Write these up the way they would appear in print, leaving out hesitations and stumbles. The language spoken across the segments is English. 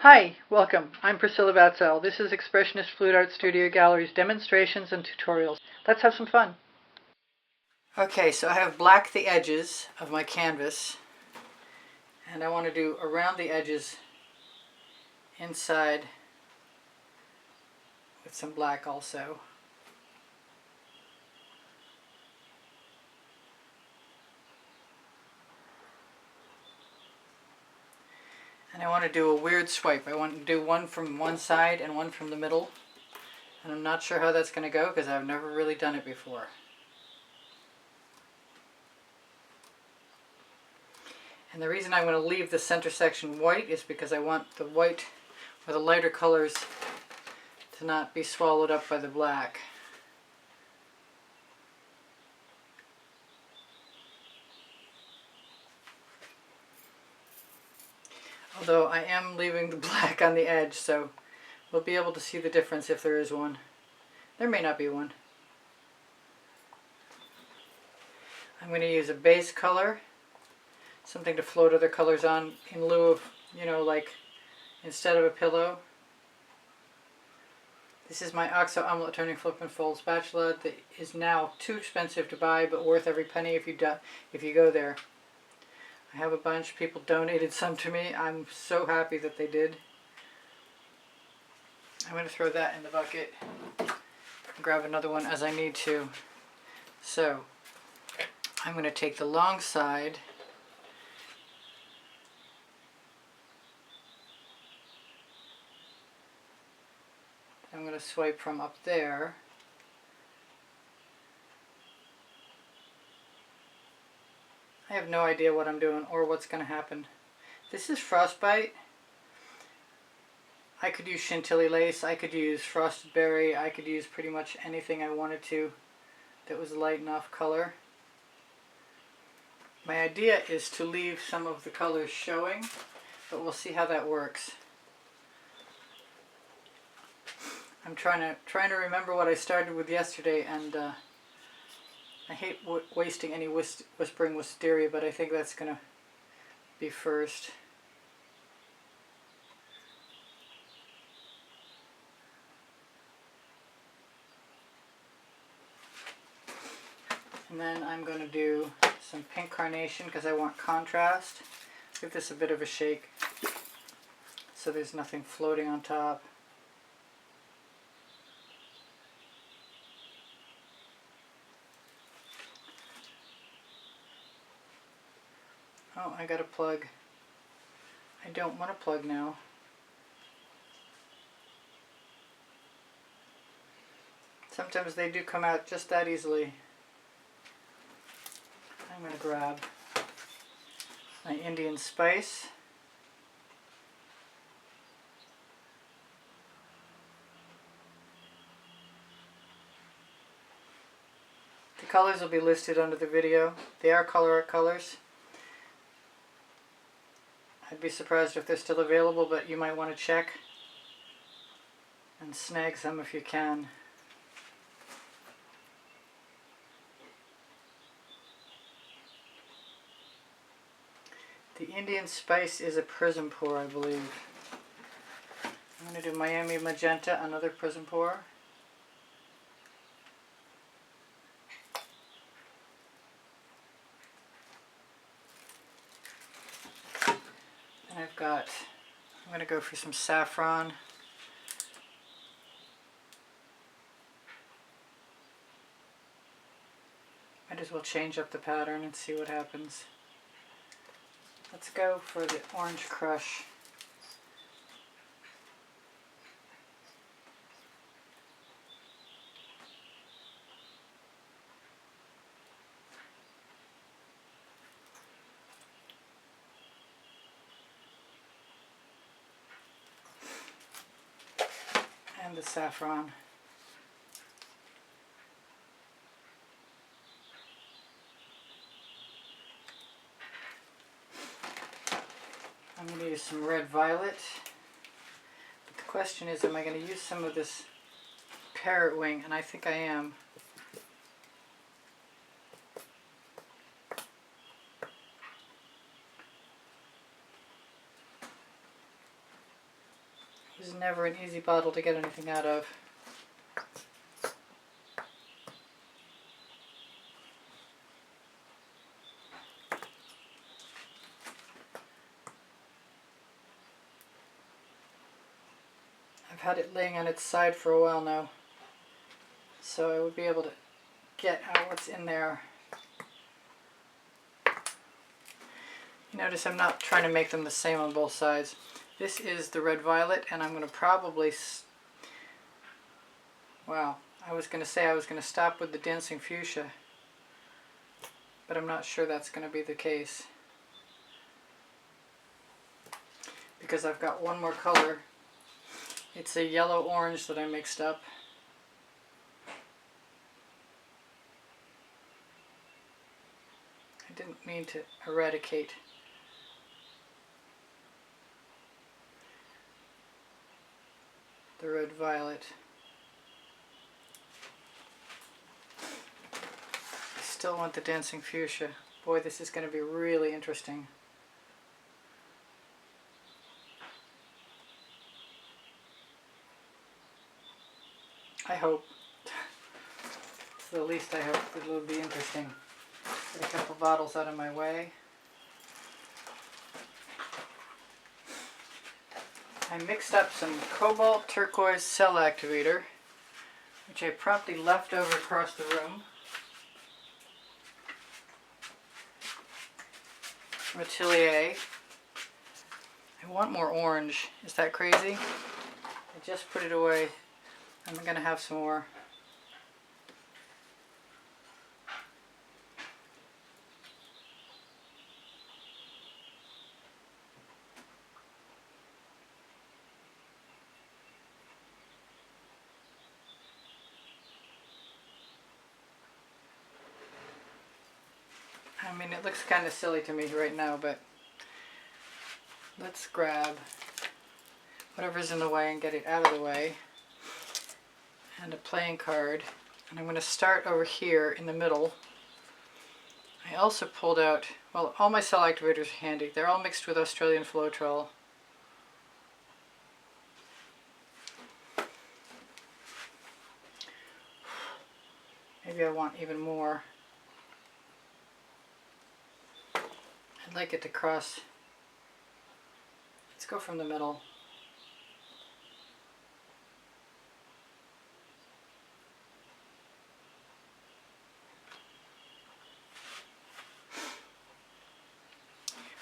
Hi, welcome. I'm Priscilla Batzell. This is Expressionist Flute Art Studio Gallery's demonstrations and tutorials. Let's have some fun. Okay, so I have blacked the edges of my canvas, and I want to do around the edges inside with some black also. And I want to do a weird swipe. I want to do one from one side and one from the middle. And I'm not sure how that's going to go because I've never really done it before. And the reason I'm going to leave the center section white is because I want the white or the lighter colors to not be swallowed up by the black. Although I am leaving the black on the edge, so we'll be able to see the difference if there is one. There may not be one. I'm going to use a base color, something to float other colors on in lieu of, like instead of a pillow. This is my Oxo Omelette Turning Flip and Fold spatula that is now too expensive to buy, but worth every penny if you go there. I have a bunch. People donated some to me. I'm so happy that they did. I'm going to throw that in the bucket and grab another one as I need to. So I'm going to take the long side I'm going to swipe from up there. I have no idea what I'm doing or what's going to happen. This is Frostbite. I could use Chantilly lace, I could use frosted berry, I could use pretty much anything I wanted to that was light enough color. My idea is to leave some of the colors showing, but we'll see how that works. I'm trying to remember what I started with yesterday, and I hate wasting any whispering wisteria, but I think that's going to be first. And then I'm going to do some pink carnation because I want contrast. Give this a bit of a shake so there's nothing floating on top. Oh, I got a plug. I don't want a plug now. Sometimes they do come out just that easily. I'm going to grab my Indian spice. The colors will be listed under the video. They are Colourarte colors. I'd be surprised if they're still available, but you might want to check and snag some if you can. The Indian spice is a Prizm pour, I believe. I'm going to do Miami Magenta, another Prizm pour. And I'm going to go for some saffron. Might as well change up the pattern and see what happens. Let's go for the Orange Crush. And the saffron. I'm going to use some red violet, but the question is, am I going to use some of this parrot wing? And I think I am. Never an easy bottle to get anything out of. I've had it laying on its side for a while now, so I would be able to get out what's in there. You notice I'm not trying to make them the same on both sides. This is the red violet, and I'm going to probably, wow, I was going to say I was going to stop with the dancing fuchsia, but I'm not sure that's going to be the case, because I've got one more color. It's a yellow-orange that I mixed up. I didn't mean to eradicate. The red violet. I still want the dancing fuchsia. Boy, this is going to be really interesting. I hope. So at least I hope it will be interesting. Get a couple bottles out of my way. I mixed up some cobalt turquoise cell activator, which I promptly left over across the room from Atelier. I want more orange. Is that crazy? I just put it away. I'm going to have some more. I mean, it looks kind of silly to me right now, but let's grab whatever's in the way and get it out of the way. And a playing card. And I'm going to start over here in the middle. I also pulled out, well, all my cell activators are handy. They're all mixed with Australian Floetrol. Maybe I want even more. I'd like it to cross. Let's go from the middle.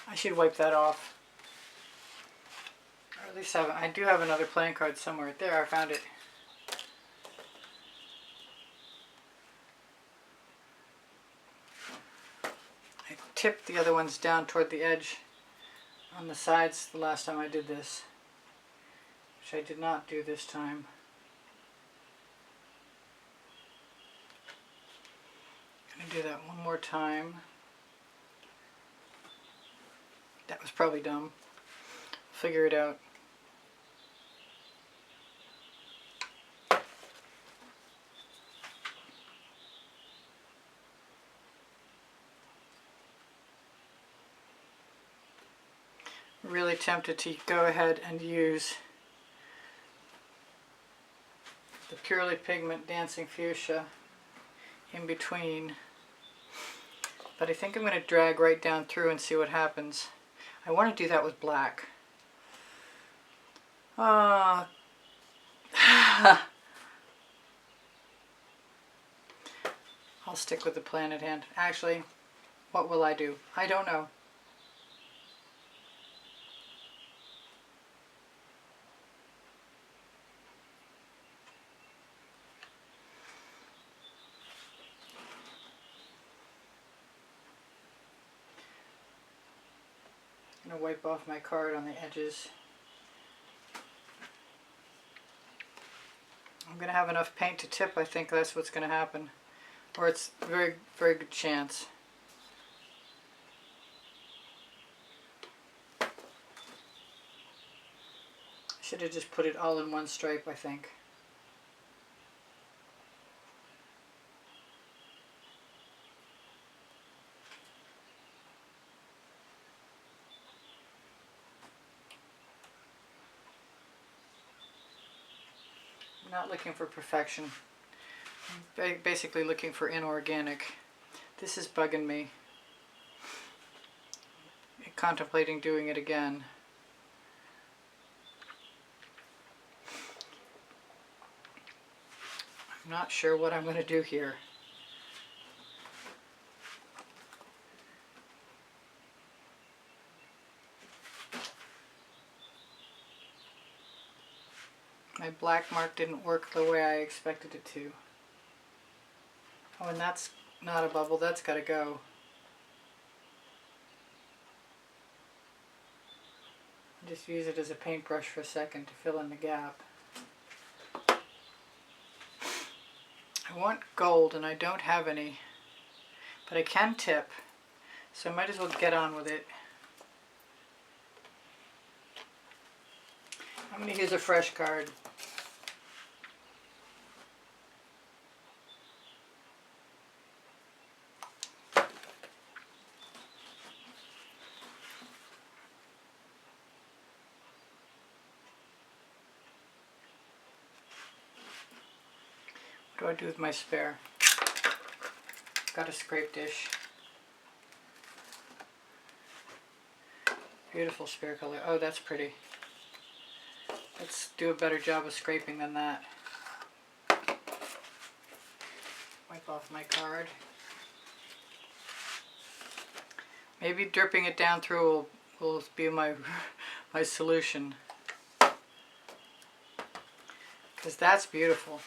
I should wipe that off. Or at least I do have another playing card somewhere. There, I found it. I tipped the other ones down toward the edge on the sides the last time I did this, which I did not do this time. I'm going to do that one more time. That was probably dumb. Figure it out. Really tempted to go ahead and use the Purely Pigment Dancing Fuchsia in between, but I think I'm going to drag right down through and see what happens. I want to do that with black. I'll stick with the plan at hand. Actually, what will I do? I don't know. I'm going to wipe off my card on the edges. I'm going to have enough paint to tip. I think that's what's going to happen. Or it's a very, very good chance. I should have just put it all in one stripe, I think. I'm not looking for perfection. I'm basically looking for inorganic. This is bugging me. I'm contemplating doing it again. I'm not sure what I'm going to do here. My black mark didn't work the way I expected it to. Oh, and that's not a bubble, that's got to go. Just use it as a paintbrush for a second to fill in the gap. I want gold and I don't have any, but I can tip, so I might as well get on with it. I'm going to use a fresh card. What do I do with my spare? Got a scrape dish. Beautiful spare color. Oh, that's pretty. Let's do a better job of scraping than that. Wipe off my card. Maybe dripping it down through will be my solution. Because that's beautiful.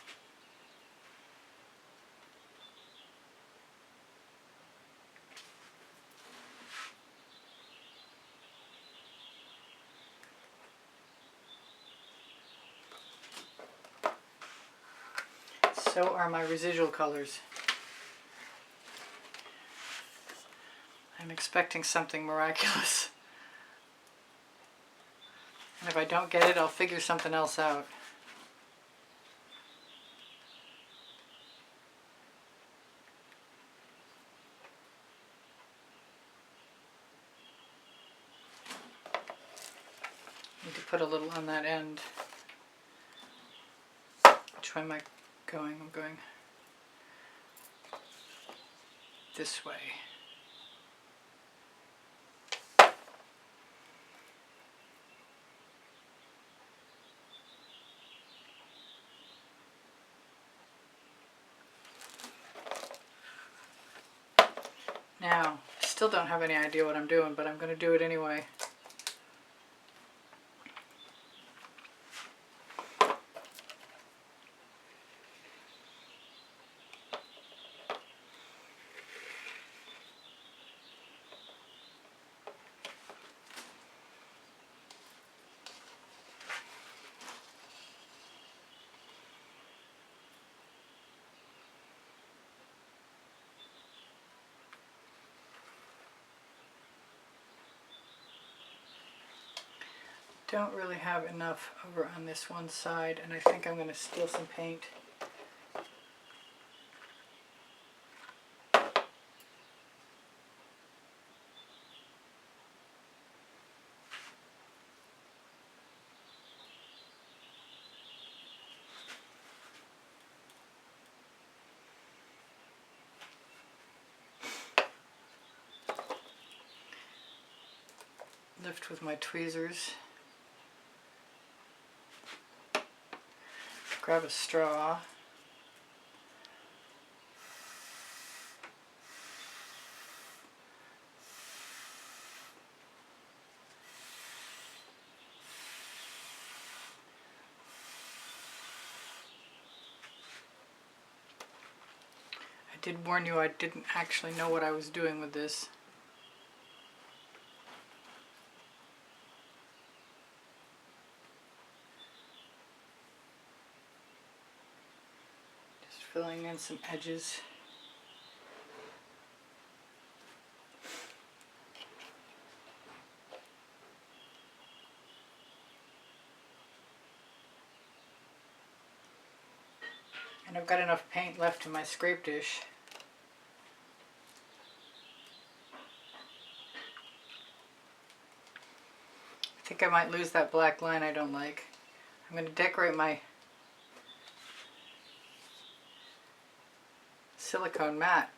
So are my residual colors. I'm expecting something miraculous. And if I don't get it, I'll figure something else out. Need to put a little on that end. Which way am I going? I'm going this way. Now, still don't have any idea what I'm doing, but I'm going to do it anyway. Don't really have enough over on this one side, and I think I'm going to steal some paint. Lift with my tweezers. Grab a straw. I did warn you I didn't actually know what I was doing with this. Filling in some edges. And I've got enough paint left in my scrape dish. I think I might lose that black line I don't like. I'm going to decorate my silicone matte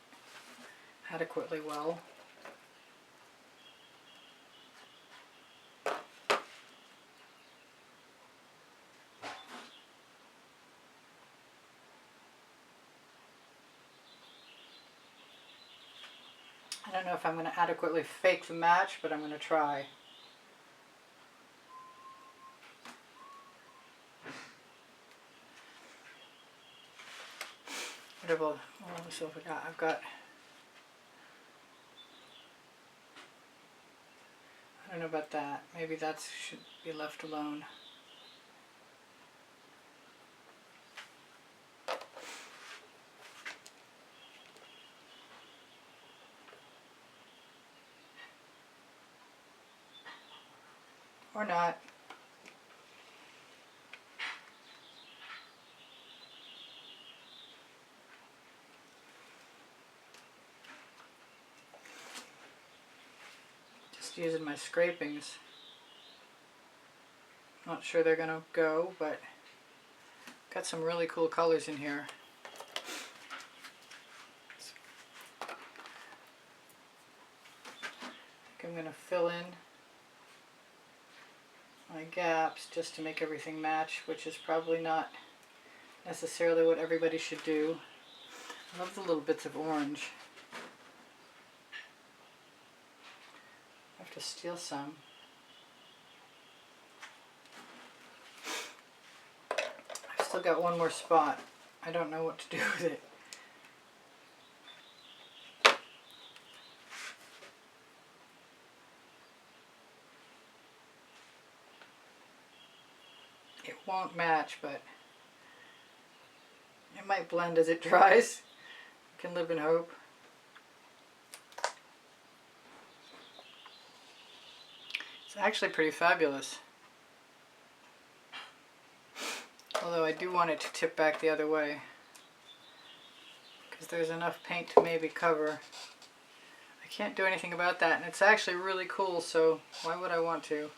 adequately well. I don't know if I'm going to adequately fake the match, but I'm going to try. Whatever. So I've got. I don't know about that. Maybe that should be left alone. Or not. Just using my scrapings. Not sure they're going to go, but got some really cool colors in here. I think I'm going to fill in my gaps just to make everything match, which is probably not necessarily what everybody should do. I love the little bits of orange. I have to steal some. I've still got one more spot. I don't know what to do with it. It won't match, but it might blend as it dries. You can live in hope. It's actually pretty fabulous. Although I do want it to tip back the other way, because there's enough paint to maybe cover. I can't do anything about that, and it's actually really cool, so why would I want to?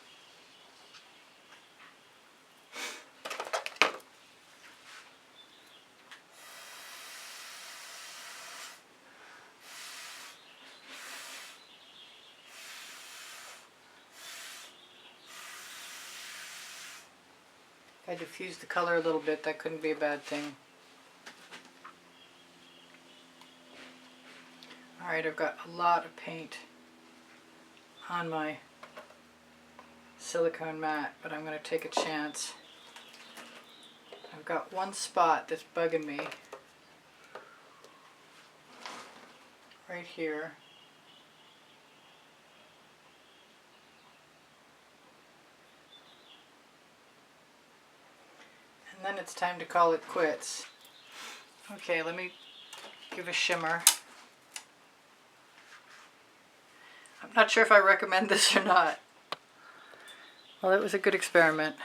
If I diffuse the color a little bit, that couldn't be a bad thing. Alright, I've got a lot of paint on my silicone matte, but I'm going to take a chance. I've got one spot that's bugging me. Right here. And then it's time to call it quits. Okay, let me give a shimmer. I'm not sure if I recommend this or not. Well, it was a good experiment.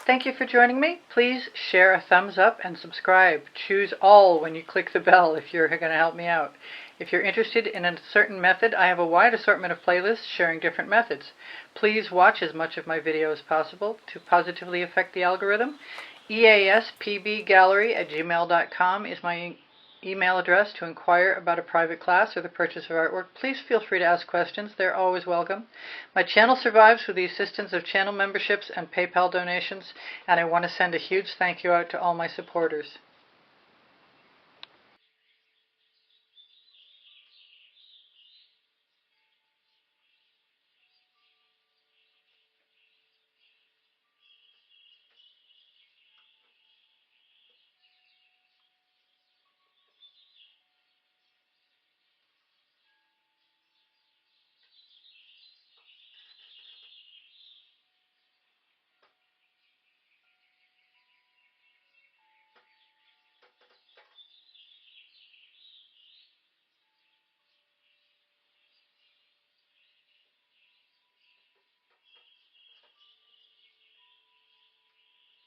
Thank you for joining me. Please share a thumbs up and subscribe. Choose all when you click the bell if you're going to help me out. If you're interested in a certain method, I have a wide assortment of playlists sharing different methods. Please watch as much of my video as possible to positively affect the algorithm. easpbgallery@gmail.com is my email address to inquire about a private class or the purchase of artwork. Please feel free to ask questions. They're always welcome. My channel survives with the assistance of channel memberships and PayPal donations, and I want to send a huge thank you out to all my supporters.